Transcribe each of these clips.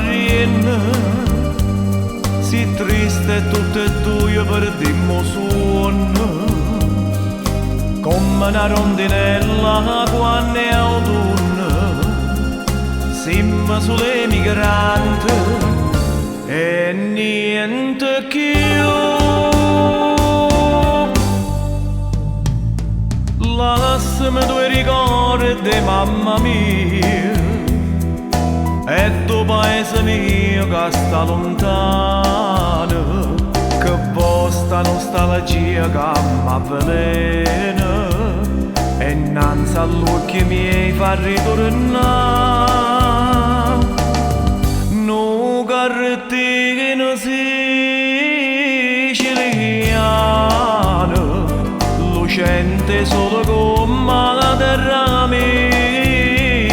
rienna, si triste tutte e due perdimmo suono, come una rondinella quando è autunno, siamo sulle migranti e niente più. Lassami due ricordi, mamma mia, e tuo paese mio che sta lontano, che vostra nostalgia che m'avvelena, e innanzi all'occhio miei fa ritornare. Nu carrettino siciliano, lucente solo come la terra mia,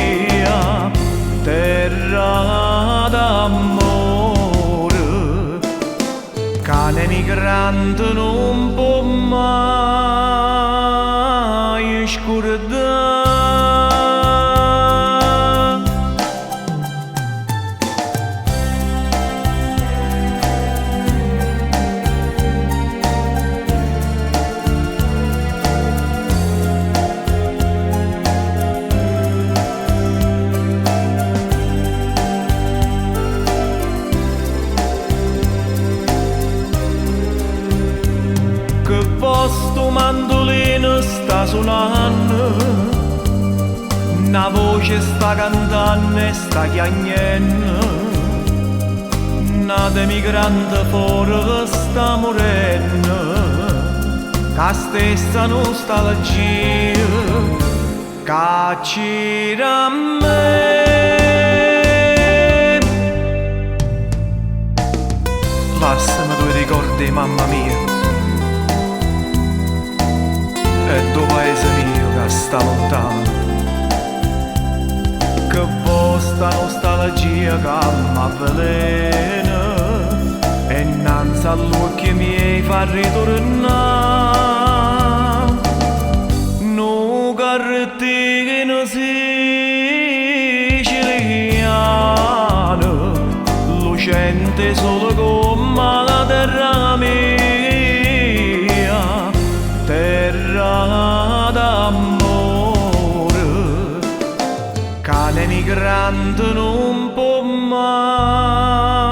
terra d'amore, cane migrante non può mai scordare. Posto mandolino sta suonando, una voce sta cantando e sta chiagnendo, una emigrante fuori sta morendo, che stessa nostalgia che c'era a me. Lassami due ricordi, mamma mia, e tuo paese mio che sta lontano, che vostra nostalgia che m'avvelena, e innanzi all'occhio miei fa ritornare. Nu carrettino siciliano, lucente solo come la terra mia, terra d'amore, cane migrante non può mai